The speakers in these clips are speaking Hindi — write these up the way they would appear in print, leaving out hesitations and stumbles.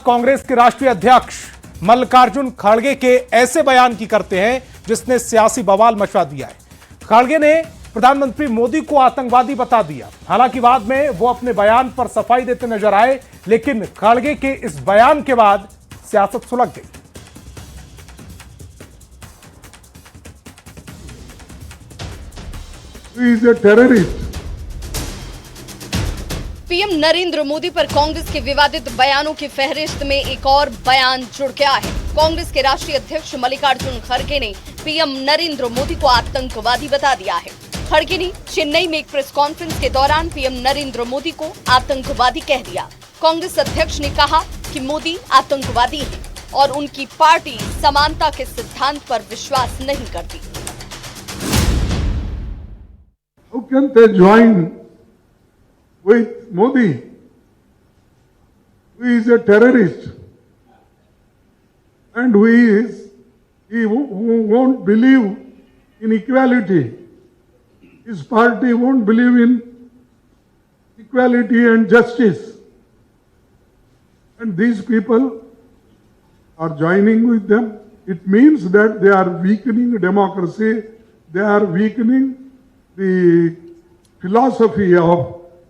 कांग्रेस के राष्ट्रीय अध्यक्ष मल्लिकार्जुन खड़गे के ऐसे बयान की करते हैं जिसने सियासी बवाल मचा दिया है। खड़गे ने प्रधानमंत्री मोदी को आतंकवादी बता दिया। हालांकि बाद में वो अपने बयान पर सफाई देते नजर आए, लेकिन खड़गे के इस बयान के बाद सियासत सुलझ गई। He is a terrorist. PM Narendra Modi पर कांग्रेस के विवादित बयानों की फहरिस्त में एक और बयान जुड़ गया है। कांग्रेस के राष्ट्रीय अध्यक्ष मल्लिकार्जुन खड़गे ने पीएम नरेंद्र मोदी को आतंकवादी बता दिया है। खड़गे ने चेन्नई में एक प्रेस कॉन्फ्रेंस के दौरान पीएम नरेंद्र मोदी को आतंकवादी कह दिया। कांग्रेस अध्यक्ष ने कहा कि मोदी आतंकवादी है और उनकी पार्टी समानता के सिद्धांत पर विश्वास नहीं करती। How can they join with Modi, who is a terrorist and who won't believe in equality. His party won't believe in equality and justice. And these people are joining with them. It means that they are weakening democracy. They are weakening the philosophy of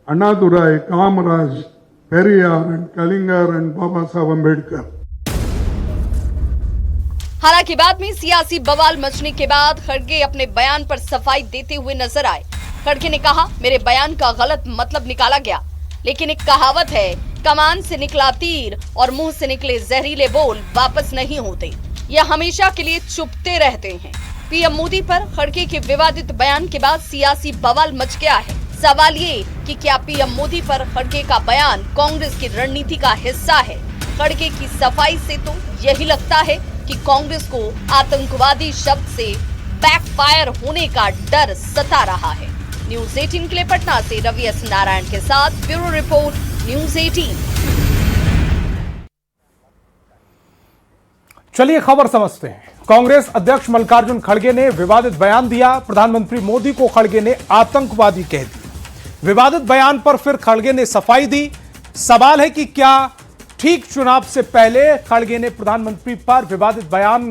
Annadurai, Kamaraj, Periyar and Kalingar and Baba Saheb Ambedkar. हालांकि बाद में सियासी बवाल मचने के बाद खड़गे अपने बयान पर सफाई देते हुए नजर आए। खड़गे ने कहा, मेरे बयान का गलत मतलब निकाला गया, लेकिन एक कहावत है, कमान से निकला तीर और मुंह से निकले जहरीले बोल वापस नहीं होते। यह हमेशा के लिए चुपते रहते हैं। पीएम मोदी पर खड़गे के विवादित बयान के बाद सियासी बवाल मच गया है। सवाल ये कि क्या पीएम मोदी पर खड़गे का बयान कांग्रेस की रणनीति का हिस्सा है? खड़गे की सफाई से तो यही लगता है कि कांग्रेस को आतंकवादी शब्द से बैकफायर होने का डर सता रहा है। न्यूज़ 18 के लिए पटना से रवि एस नारायण के साथ ब्यूरो रिपोर्ट, न्यूज़ 18। चलिए खबर समझते हैं। कांग्रेस अध्यक्ष मल्लिकार्जुन खड़गे ने विवादित बयान दिया। प्रधानमंत्री मोदी को खड़गे ने आतंकवादी कह दिया। विवादित बयान पर फिर खड़गे ने सफाई दी। सवाल है कि क्या ठीक चुनाव से पहले खड़गे ने प्रधानमंत्री पर विवादित बयान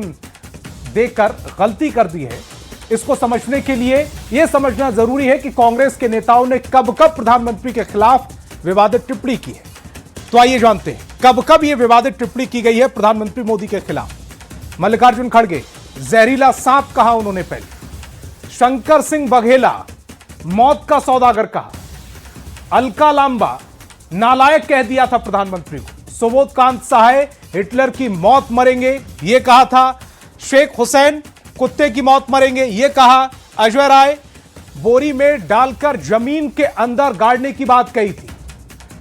देकर गलती कर दी है? इसको समझने के लिए यह समझना जरूरी है कि कांग्रेस के नेताओं ने कब कब प्रधानमंत्री के खिलाफ विवादित टिप्पणी की है। तो आइए जानते हैं कब कब यह विवादित टिप्पणी की गई है प्रधानमंत्री मोदी के खिलाफ। मल्लिकार्जुन खड़गे, जहरीला सांप कहा उन्होंने पहले। शंकर सिंह बघेला, मौत का सौदागर कहा। अलका लांबा, नालायक कह दिया था प्रधानमंत्री को। सुबोध कांत सहाय, हिटलर की मौत मरेंगे यह कहा था। शेख हुसैन, कुत्ते की मौत मरेंगे यह कहा। अजय राय, बोरी में डालकर जमीन के अंदर गाड़ने की बात कही थी।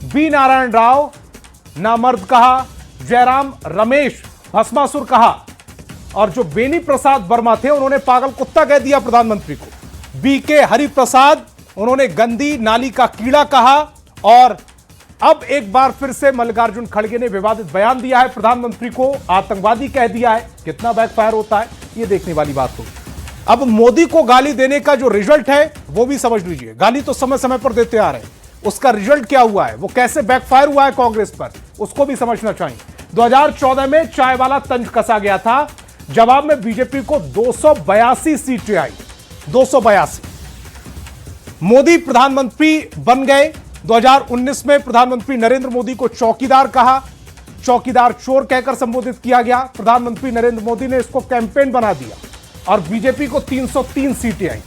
बी नारायण राव, नामर्द कहा। जयराम रमेश, भस्मासुर कहा। और जो बेनी प्रसाद वर्मा थे उन्होंने पागल कुत्ता कह दिया प्रधानमंत्री को। बीके हरिप्रसाद, उन्होंने गंदी नाली का कीड़ा कहा। और अब एक बार फिर से मल्लिकार्जुन खड़गे ने विवादित बयान दिया है, प्रधानमंत्री को आतंकवादी कह दिया है। कितना बैकफायर होता है यह देखने वाली बात होगी। अब मोदी को गाली देने का जो रिजल्ट है वो भी समझ लीजिए। गाली तो समय समय पर देते आ रहे हैं, उसका रिजल्ट क्या हुआ है, वो कैसे बैकफायर हुआ है कांग्रेस पर, उसको भी समझना चाहिए। 2014 में चाय वाला तंज कसा गया था। जवाब में बीजेपी को 282 सीटें आई। 282। मोदी प्रधानमंत्री बन गए। 2019 में प्रधानमंत्री नरेंद्र मोदी को चौकीदार कहा। चौकीदार चोर कहकर संबोधित किया गया। प्रधानमंत्री नरेंद्र मोदी ने इसको कैंपेन बना दिया और बीजेपी को 303 सीटें आई।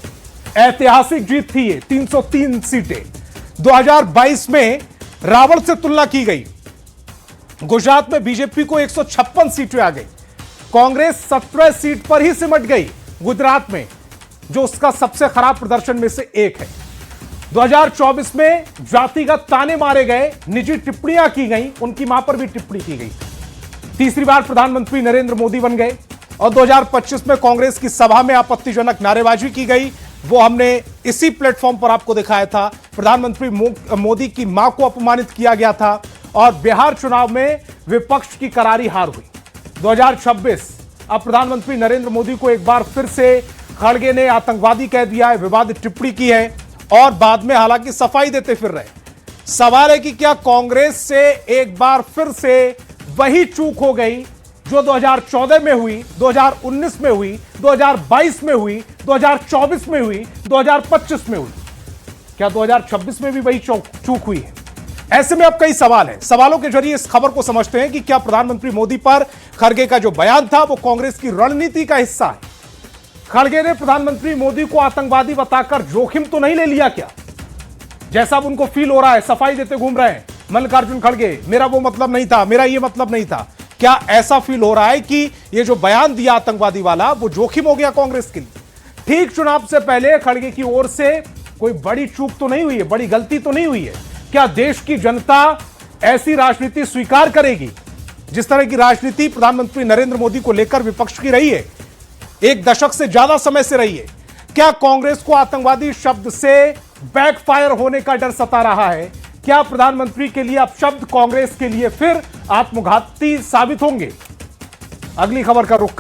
ऐतिहासिक जीत थी ये, 303 सीटें। 2022 में रावण से तुलना की गई। गुजरात में बीजेपी को 156 सीटें आ गई। कांग्रेस 17 सीट पर ही सिमट गई गुजरात में, जो उसका सबसे खराब प्रदर्शन में से एक है। 2024 में जातिगत ताने मारे गए, निजी टिप्पणियां की गई, उनकी मां पर भी टिप्पणी की गई। तीसरी बार प्रधानमंत्री नरेंद्र मोदी बन गए। और 2025 में कांग्रेस की सभा में आपत्तिजनक नारेबाजी की गई, वो हमने इसी प्लेटफॉर्म पर आपको दिखाया था। प्रधानमंत्री मोदी की मां को अपमानित किया गया था। और बिहार चुनाव में विपक्ष की करारी हार हुई। 2026 अब प्रधानमंत्री नरेंद्र मोदी को एक बार फिर से खड़गे ने आतंकवादी कह दिया है, विवादित टिप्पणी की है और बाद में हालांकि सफाई देते फिर रहे। सवाल है कि क्या कांग्रेस से एक बार फिर से वही चूक हो गई जो 2014 में हुई, 2019 में हुई, 2022 में हुई, 2024 में हुई, 2025 में हुई। क्या 2026 में भी वही चूक हुई है? ऐसे में अब कई सवाल हैं। सवालों के जरिए इस खबर को समझते हैं कि क्या प्रधानमंत्री मोदी पर खड़गे का जो बयान था वो कांग्रेस की रणनीति का हिस्सा है? खड़गे ने प्रधानमंत्री मोदी को आतंकवादी बताकर जोखिम तो नहीं ले लिया क्या? जैसा अब उनको फील हो रहा है, सफाई देते घूम रहे हैं मल्लिकार्जुन खड़गे, मेरा वो मतलब नहीं था, मेरा ये मतलब नहीं था। क्या ऐसा फील हो रहा है कि ये जो बयान दिया आतंकवादी वाला वो जोखिम हो गया कांग्रेस के लिए? ठीक चुनाव से पहले खड़गे की ओर से कोई बड़ी चूक तो नहीं हुई है, बड़ी गलती तो नहीं हुई है? क्या देश की जनता ऐसी राजनीति स्वीकार करेगी जिस तरह की राजनीति प्रधानमंत्री नरेंद्र मोदी को लेकर विपक्ष की रही है, एक दशक से ज्यादा समय से रही है? क्या कांग्रेस को आतंकवादी शब्द से बैकफायर होने का डर सता रहा है? क्या प्रधानमंत्री के लिए अब शब्द कांग्रेस के लिए फिर आत्मघाती साबित होंगे? अगली खबर का रुख